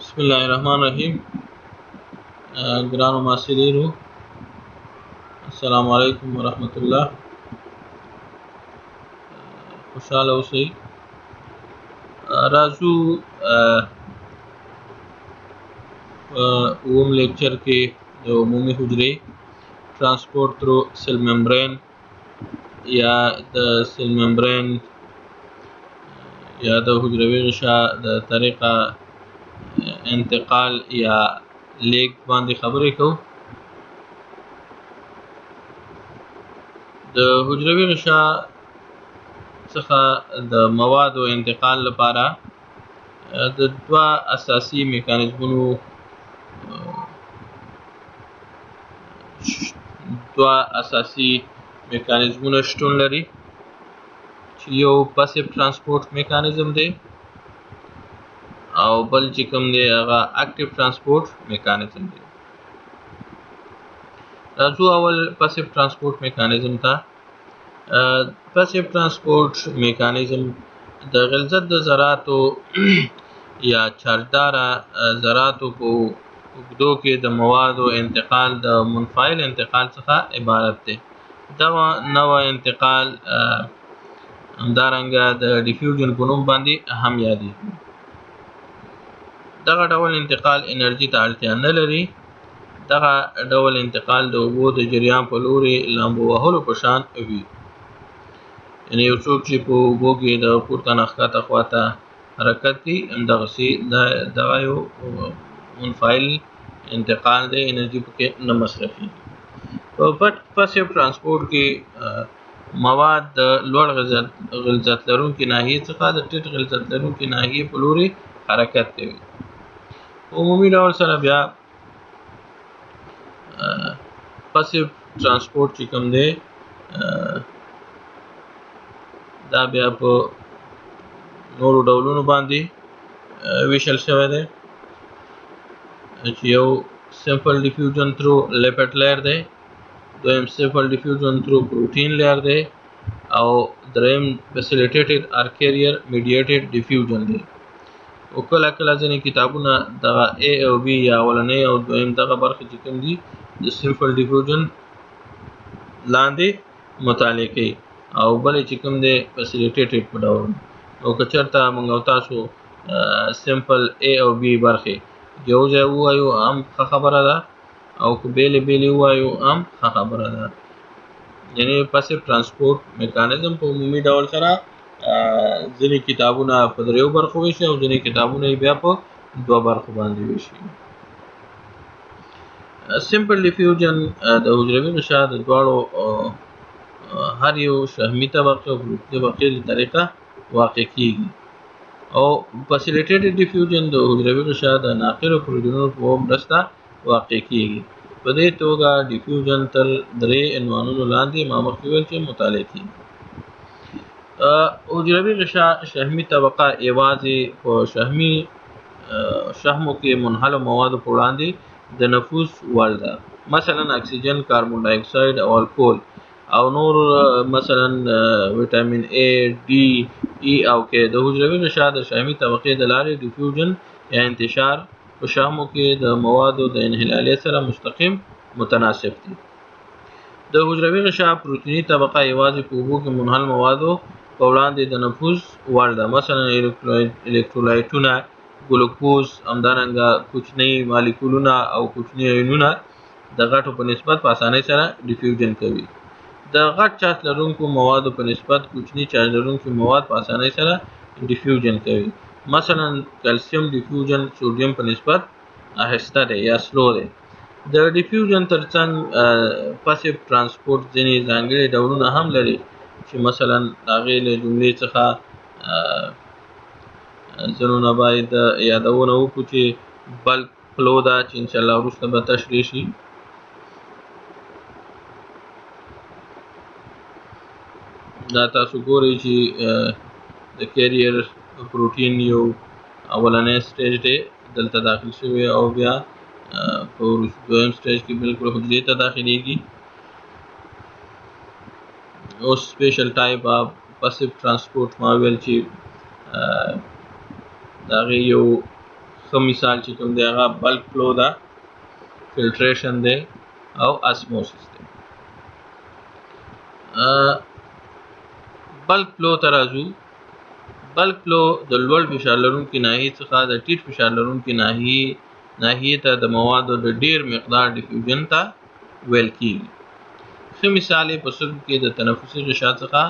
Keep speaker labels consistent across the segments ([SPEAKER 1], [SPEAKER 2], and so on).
[SPEAKER 1] बिस्मिल्लाहिर्रहमानिर्रहीम। ګرانو محصلینو السلام علیکم ورحمۃ اللہ۔ خوشاله اوسئ. راځو اوم لیکچر کې د عمومي حجرې ترانسپورت تھرو سیل ممبرین یا د سیل ممبرین یا د حجروي غشا د طریقه انتقال یا لیږد باندې خبرې کوو. د حجروي غشا څخه د موادو انتقال لپاره د دوه اساسي میکانیزمونه شتون لري چې یو پاسیو ترانسپورت میکانیزم دی او بل چې کوم دی هغه اکټیو ترانسپورت میکانیزم دی. راځو اول پاسیو ترانسپورت میکانیزم ته. پاسیو ترانسپورت میکانیزم د غلظت د ذراتو یا چارجداره ذراتو په اوږدو کې د موادو انتقال د منفعل انتقال څخه عبارت دی. دغه نوع انتقال همدارنګه د ډیفیوژن په نوم باندې هم یادېږي. دغه ډول انتقال انرژي ته اړتیا نه لري. دغه ډول انتقال د اوبو د جریان په لوري لامبو وهلو په شان وي. یعنې یو څوک چې په اوبو کې د پورته نه ښکته خواته حرکت کوي همدغسې دغه یو منفعل انتقال دی، انرژي پکې نه مصرفېږي. په پاسیو ترانسپورت کې مواد د لوړ غلظت لرونکي ناحیې څخه د ټیټ غلظت لرونکي ناحیې په لوري حرکت کوي. په عمومي ډول سره بیا پاسیو ترانسپورت چې کوم دی دا بیا په نورو ډولونو باندې ویشل شوی دی چې یو سمپل ډیفیوژن تھرو لیپټ لیر دی، دویم سمپل ډیفیوژن تھرو پروټین لیر دی او دریم فیسیلیټیټډ اور کیریئر میډیټډ ډیفیوژن دی. او کله کله ځینې کتابونه دغه A او B یا اولنۍ او دویم دغه برخې چې کوم دي د سمپل ډیفیوژن لاندې مطالعه کوي او بلې چې کوم دی فیسیلیټیټډ په ډول. او که چېرته موږ او تاسو سمپل A او B برخې یو ځای ووایو هم ښه خبره ده او که بېلې بېلې ووایو هم ښه خبره ده. یعنې پاسیو ترانسپورت میکانیزم په عمومي ډول سره ځینې کتابونه په دریو برخو ویشي او ځینې کتابونه یې بیا په دوه برخو باندې ویشي. سمپل ډیفیوژن د حجروي غشا د دواړو هر یو شحمي طبقې او ګروپ طبقې له طریقه واقع کیږي او فیسیلیټیټډ ډیفیوژن د حجروي غشا د ناقلو پروتینونو په مرسته واقع کیږي. په دې توګه ډیفیوژن تر درې عنوانونو لاندې ما مخکې ویل چې مطالعه کیږي. حجروي غشا شحمي طبقه یوازې په شحمو کې منحلو موادو په وړاندې د نفوذ وړ ده، مثلا اکسیجن، کاربن ډای اکساید او الکول او نور مثلا ویټامین A، D، E او K. د حجروي غشا د شحمي طبقې د لارې ډیفیوژن یا انتشار په شحمو کې د موادو د انحلالې سره مستقیم متناسب دي. د حجروي غشا پروتیني طبقه یوازې په اوبو کې منحل موادو په وړاندې د نفوذ وړ ده، مثلا الکترولایټونه، ګلوکوز، همدارنګه کوچني مالیکولونه او کوچني آیونونه د غټو په نسبت په اسانۍ سره ډیفیوژن کوي. د غټ چارج لرونکو موادو په نسبت کوچني چارج لرونکي مواد په اسانۍ سره ډیفیوژن کوي. مثلا کلسیم ډیفیوژن سوډیم په نسبت آهسته دی یا سلو دی. د ډیفیوژن ترڅنګ پاسیو ترانسپورت ځینې ځانګړي ډولونه هم لري چې مثلا د هغې له جملې څخه ځینو نه باید یادونه وکړو چې بلک فلو ده چې انشاءالله وروسته به تشریح شي. دا تاسو ګورئ چې د کیریئر پروټین یو اولنی سټیج دی دلته داخل شوی او بیا په دویم سټیج کې بالکل حجرې ته داخلیږي. اوس سپیشل ټایپ اف پاسیو ترانسپورت ما ویل چې د هغې یو ښه کوم مثال چې کوم دی هغه بلک فلو ده، فلټریشن دی او اسموسس دی. بلک فلو ته راځو. بلک فلو د لوړ فشار لرونکي ناحیې څخه د ټیټ فشار لرونکي ناحیې ته د موادو د ډیر مقدار ډیفیوژن ته ویل کیږي. ښه مثال یې په سږو کې د تنفسي غشا څخه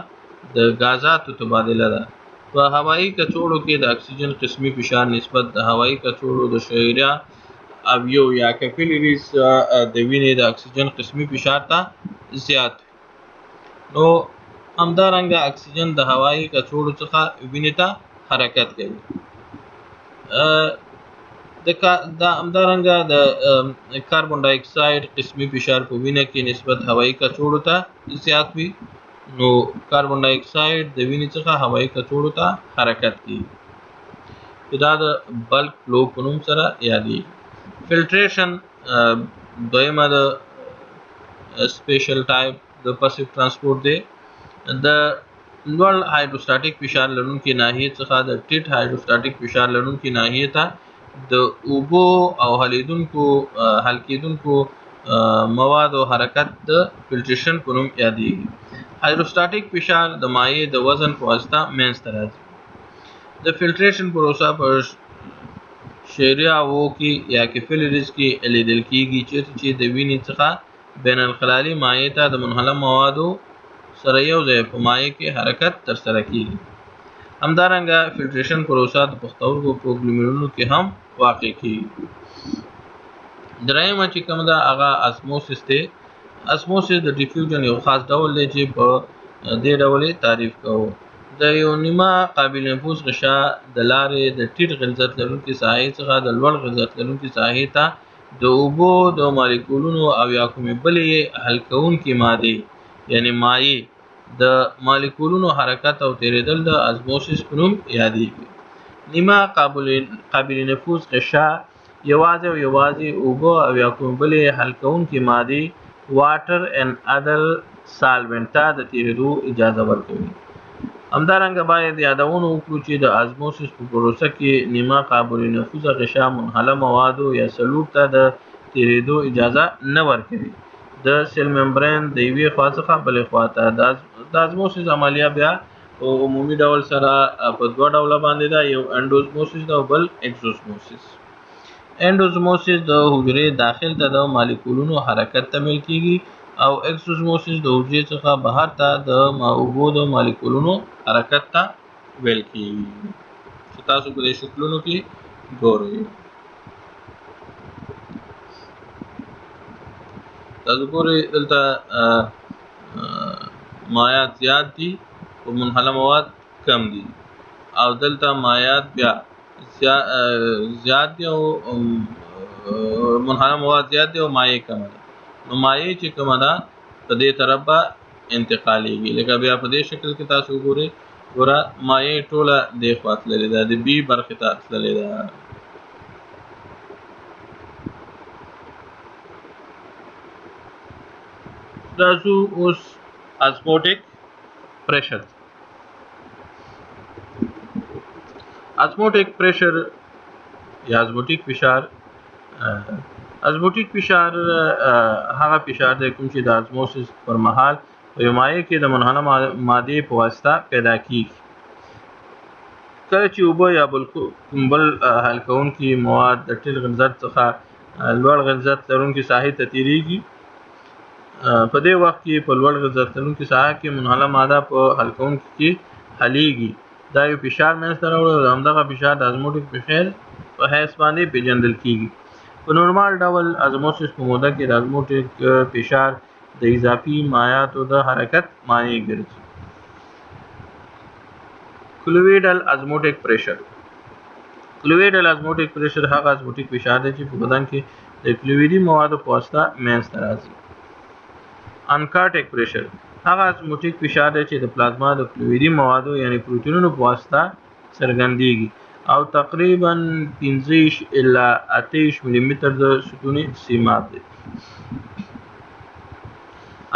[SPEAKER 1] د غازاتو تبادله ده. په هوایي کڅوړو کې د اکسیجن قسمي فشار نسبت د هوایي کڅوړو د شعیره اویو یا کپیلریز د وینې د اکسیجن قسمي فشار ته زیات وي. نو همدارنګه اکسیجن د هوایي کڅوړو څخه وینې ته حرکت کوي. دا همدارنګه د کاربن ډای اکساید قسمي فشار په وینه کې نسبت هوایي کڅوړو ته زیات وي. نو کاربن ډای اکساید د وینې څخه هوایي کڅوړو ته حرکت کوي. دا د بلک فلو په نوم سره یادېږي. فلټریشن دویمه د سپیشل ټایپ د پاسیو ترانسپورت دی. د لوړ هایدروستاتیک فشار لرونکي ناحیې څخه د ټیټ هایدروستاتیک فشار لرونکي ناحیې ته د اوبو او حل کېدونکو موادو حرکت د فلټریشن په نوم یادېږي. هایدروستاتیک فشار د مایع د وزن په واسطه منځته راځي. د فلټریشن پروسه په شعیره اوو کې یا کیپیلریز کې لیدل کېږي چیرته چې د وینې څخه بین الخلالي مایع ته د منحله موادو سره یو ځای په مایع کې حرکت ترسره کېږي. همدارنګه فلټریشن پروسه د پښتورګو په ګلومرولونو کې هم واقع کېږي. درېیمه چې کوم ده هغه اسموسس دی. اسموسس د ډیفیوژن یو خاص ډول دی چې په دې ډول تعریف کوو. د یو نیمه قابل نفوذ غشا د لارې د ټیټ غلظت لرونکي ساحې څخه د لوړ غلظت لرونکي ساحې ته د اوبو د مالیکولونو او یا کومې بلې حل کوونکې مادې یعنی مایع د مالیکولونو حرکت او تیریدل د اسموسس په نوم یادېږي. نیمه قابل نفوذ غشا یوازې اوبه او یا کومې بلې حل کوونکې مادې واټر اینډ ادر سالوینټ ته د تیریدو اجازه ورکوي. همدارنګه باید یادونه وکړو چې د اسموسس په پروسه کې نیمه قابل نفوذ غشا منحله موادو یا سلوب ته د تیریدو اجازه نه ورکوي. د سیل ممبرین د یوې خوا څخه بلې خوا ته د اسموسس عملیه بیا په عمومي ډول سره په دوه ډوله باندې ده. یو انډوزموسس ده او بل اکزوزموسس. انډوزموسس د حجرې داخل ته د مالیکولونو حرکت ته ویل کېږي او اکزوزموسس د حجرې څخه بهر ته د اوبو د مالیکولونو حرکت ته ویل کېږي. چې تاسو په دې شکلونو کې ګورئ. تاسو ګورئ دلته مایعات زیات دي او منحله مواد کم دي او دلته مایعات بیا زیات دي او منحله مواد زیات دي او مایع کم ده. نو مایع چې کومه ده په دې طرف به انتقالیږي. لکه بیا په دې شکل کې تاسو ګورئ ګوره مایع ټوله دې خوا تللې ده، د بي برخې ته تللې ده. راځو اوس اسموټیک پریشر. اسموټیک پریشر یا اسموټیک فشار. اسموټیک فشار هغه فشار دی کوم چې د اسموسس پر مهال په یو مایع کې د منحله مادې په واسطه پیدا کیږي. کله چې اوبه یا بل حل کوونکي مواد د ټیټ غلظت څخه لوړ غلظت لرونکي ساحې ته تیریږي، په دې وخت کې په لوړ غلظت لرونکي ساحه کې منحله ماده په حل کوونکي کې حلیږي. دا یو فشار منځته راوړي او همدغه فشار د اسموټیک فشار په حیث باندې پیژندل کېږي. په نورمال ډول اسموسس په موده کې د اسموټیک فشار د اضافي مایعاتو د حرکت مانع ګرځي. کلویډل اسموټیک پریشر. کلویډل اسموټیک پریشر هغه اسموټیک فشار دی چې په بدن کې د کلویدي موادو په واسطه منځته راځي. انکارټیک پریشر هغه اسموټیک فشار دی چې د پلازما د کلویدي موادو یعنی پروتینونو په واسطه څرګندېږي او تقریبا 15 الی 28 ملي متر د ستوني سیماب دی.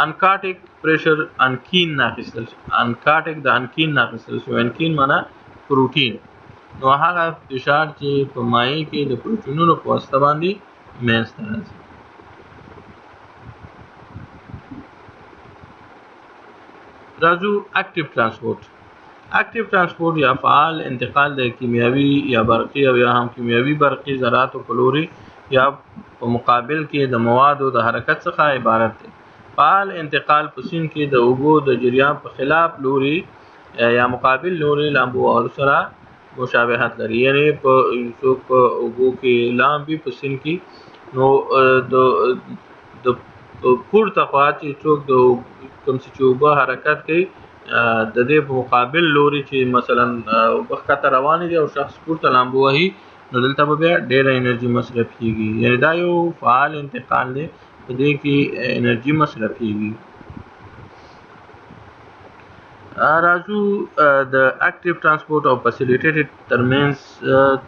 [SPEAKER 1] انکارټیک پریشر انکین ناخیستل. انکارټیک د انکین ناخیستل شو. انکین معنا پروتین نو هغه فشار چې په مایع کې د پروتونونو په واسطه باندې منځته راځي. راځو اکټیو ترانسپورت. اکټیو ترانسپورت یا فعال انتقال د کیمیاوي یا برقي او یا هم کیمیاوي برقي ذراتو په لوري یا په مقابل کې د موادو د حرکت څخه عبارت دی. فعال انتقال په سین کې د اوبو د جریان په خلاف لوري یا مقابل لوري لامبو وهلو سره مشابهت لري. یعنی په څوک په اوبو کې لامبي په سین کې نو د پورته خوا چې څوک د کوم چې اوبه حرکت کوي د دې په مقابل لوري چې مثلا وخت روان دي او شخص پورته لامبو وهي نو دلته به بیا ډېره انرژي مصرف کیږي. یعنی دا یو فعال انتقال دی په دې کې انرژي مصرف کیږي. راځو د اکټیو ترانسپورت او فیسیلیټیټډ ترمنځ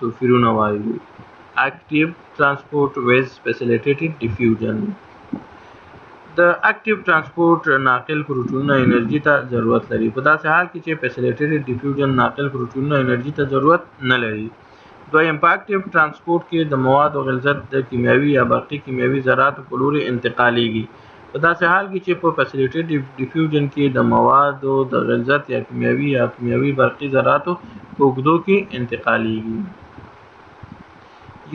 [SPEAKER 1] توپیرونه وایو. اکټیو ترانسپورت ویز فیسیلیټیټډ ډیفیوژن. د اکټیو ترانسپورت ناقل پروتونونه انرژي ته ضرورت لري په داسې حال کې چې فیسیلیټیټډ ډیفیوژن ناقل پروتونونه انرژي ته ضرورت نه لري. دویم په اکټیو ترانسپورت کې د موادو غلظت د کیمیاوي یا برقي کیمیاوي ذراتو په لوري انتقالیږي په داسې حال کې چې په فیسیلیټیټډ ډیفیوژن کې د موادو د غلظت یا کیمیاوي برقي ذراتو په اوږدو کې انتقالیږي.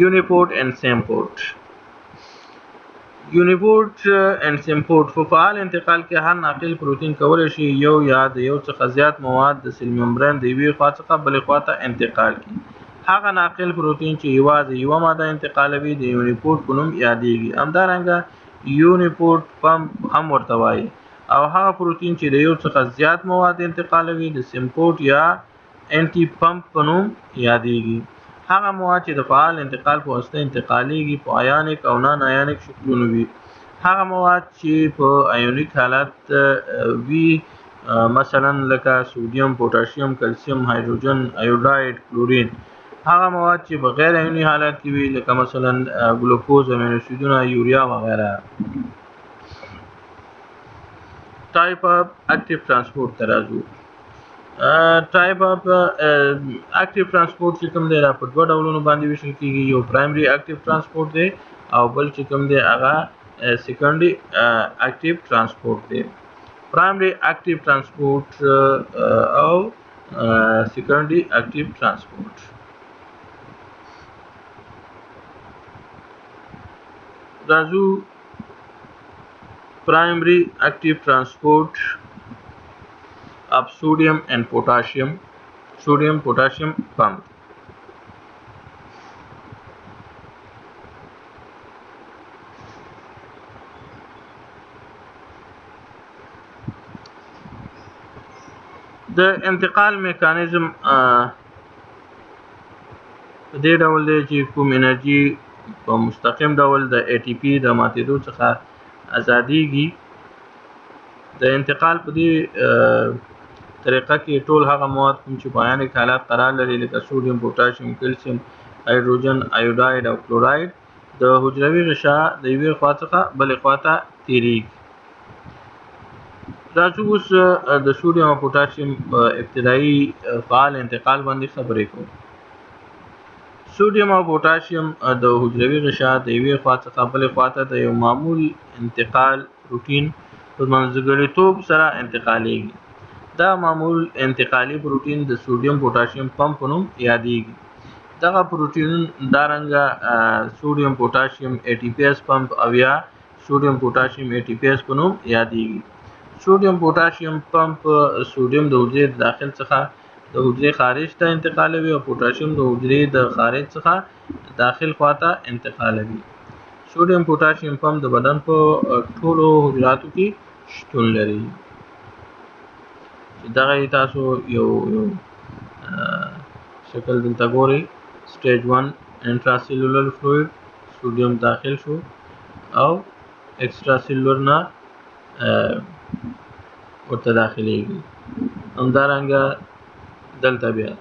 [SPEAKER 1] یونیپورټ اینډ سیمپورټ. یونیپورټ اینډ سیمپورټ په فعال انتقال کې هر ناقل پروتین کولی شي یو یا د یو څخه زیات مواد د سیل ممبرین د یوې خوا څخه بلې خوا ته انتقال کړي. هغه ناقل پروتین چې یوازې یوه ماده انتقالوي د یونیپورټ په نوم یادیږي. همدارنګه یونیپورټ پمپ هم ورته وایي او هغه پروتین چې د یو څخه زیات مواد انتقالوي د سیمپورټ یا انټي پمپ په نوم یادیږي. هغه مواد چې د فعال انتقال په واسطه انتقالیږي په ایونیک او نان ایونیک شکلونو وي. هغه مواد چې په ایونیک حالت وي مثلا لکه سودیم، پوتاشیم، کلسیم، هایدروجن، ایوداید، کلورین. هغه مواد چې په غیر ایوني حالت کې وي لکه مثلا ګلوکوز، امینو اسیدونه، یوریا وغیره. ټایپ اف اکټیو ترانسپورت ته راځو. ټایپ اف اکټیو ترانسپورت چې کوم دی دا په دوه ډولونو باندې ویشل کیږي. یو پرایمري اکټیو ترانسپورت دی او بل چې کوم دی هغه سیکنډري اکټیو ترانسپورت دی. پرایمري اکټیو ترانسپورت او سیکنډري اکټیو ترانسپورت. راځو primary active transport of sodium potassium pump. د انتقال میکانیزم په دې ډول دی چې کوم انرژي په مستقیم ډول د ATP د ماتېدو څخه ازادیږي. د انتقال په دې طریقه کې ټول هغه مواد کوم چې په ایونیک حالت قرار لري لکه سودیم، پوتاشیم، کلسیم، هایدروجن، ایوداید او کلوراید د حجروي غشا د یوې خوا څخه بلې خوا ته تیریږي. راځو اوس د سودیم او پوتاشیم ابتدایي فعال انتقال باندې خبرې کوو. سودیم او پوتاشیم د حجروي غشا د یوې خوا څخه بلې خوا ته د یو معمول انتقال پروتین په منځګړیتوب سره انتقالیږي. دا معمول انتقالي پروتین د سودیم پوتاشیم پمپ په نوم یادیږي. دغه پروتین دارنګه سودیم پوتاشیم ATPase پمپ او یا سودیم پوتاشیم ATPase په نوم یادیږي. سودیم پوتاشیم پمپ سودیم د حجرې داخل څخه د حجرې خارج ته انتقالوي او پوتاشیم د حجرې د خارج څخه داخل خواته انتقالوي. سودیم پوتاشیم پمپ د بدن په ټولو حجراتو کې شتون لري. دغه تاسو یو شکل دلته ګورئ. سټیج 1 انټراسیلولر فلوید سودیم داخل شو او ایکسترا سیلولر نه ورته داخليږي. همدارنګه دلته بیا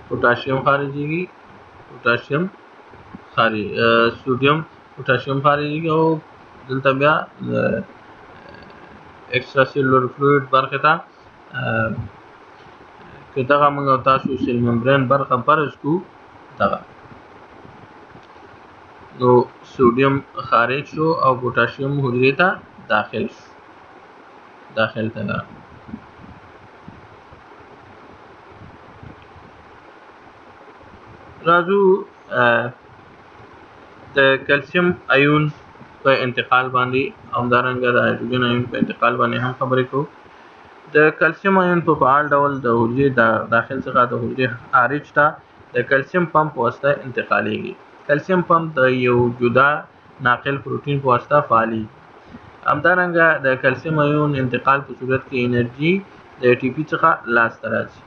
[SPEAKER 1] پوتاشیم خارجيږي، سودیم پوتاشیم خارجيږي او دلته بیا ایکسترا سیلولر فلوید برخه ته چې دغه موږ او تاسو سیل ممبرین برخه فرض کو دغه نو سوډیم خارج شو او پوتاشیم حجرې ته داخل ته راځو د کلسیم ایون په انتقال باندې او همدارنګه د هایدروجن ایون په انتقال باندې هم خبرې کوو. د کلسیم ایون په فعال ډول د حجرې داخل څخه د حجرې خارج ته د کلسیم پمپ په واسطه انتقالیږي. کلسیم پمپ د یو جدا ناقل پروتین په واسطه فعالیږي. همدارنګه د کلسیم ایون انتقال په صورت کې انرژي د ATP څخه لاسته راځي.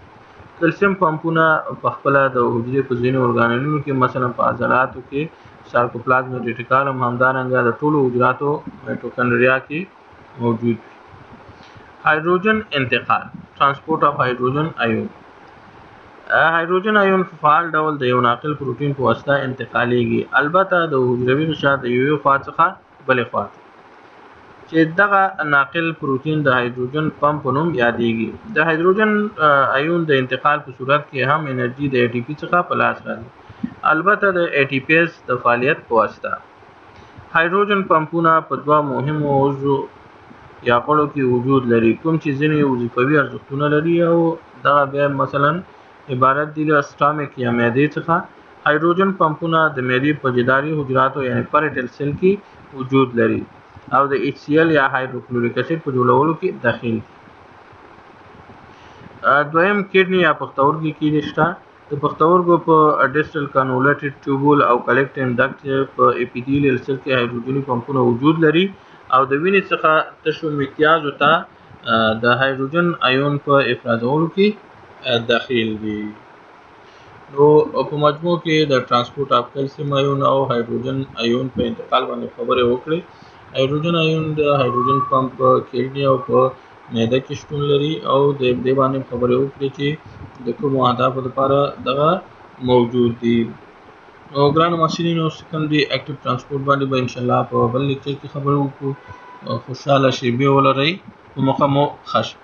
[SPEAKER 1] کلسیم پمپونه په خپل د حجرې په ځینو ارګانلونو کې مثلا په عضلاتو کې سارکوپلازم ریټیکالم همدارنګه د ټولو حجراتو مایټوکونډریا کې موجود. هایدروجن انتقال ترانسپورت اف هایدروجن ایون. هایدروجن ایون په فعال ډول د یو ناقل پروتین په واسطه انتقالیږي، البته د حجروي غشا د یو خوا څخه بلې خوا ته، چې دغه ناقل پروتین د هایدروجن پمپ په نوم یادېږي. د هایدروجن ایون د انتقال په صورت کې هم انرژي د ATP څخه په لاس راځي، البته د ATPase د فعالیت په واسطه. هایدروجن پمپونه په دوه مهمو عضو یا غړو کې وجود لري، کوم چې ځینې وظیفوي ارزښتونه لري او دغه بیا مثلا عبارت دي له سټامیک یا معدې څخه. هایدروجن پمپونه د معدې په جداري حجراتو یعنی پریټل سیل کې وجود لري او د HCl یا هایدروکلوریک اسید په جوړولو کې دخیل دي. دویم کډنی یا پښتورګي کې نشته. د پښتورګو په ډیسټل کانولیټډ ټیوبول او کلیکټینګ ډکټ په اپیډیلیل سیل کې هایدروجني پمپونه وجود لري او د وینې څخه تشو میتیازو ته د هایدروجن ایون په افرازولو کې داخل دي. نو په مجموع کې د ترانسپورت اف کلسیم ایون او هایدروجن ایون په انتقال باندې خبرې وکړې. هایدروجن ایون د هایدروجن پمپ کډنی او په معده کې شتون لري او د دې باندې خبرې وکړې چې د کومو اهدافو لپاره دغه موجود دي. نو ګرانو محصلینو سیکنډري اکټیو ترانسپورت باندې به ان شاء الله په بل لیکچر کې خبرې وکړو. خوشاله شئ، بیا ولرئ، په موخه مو ښه شي.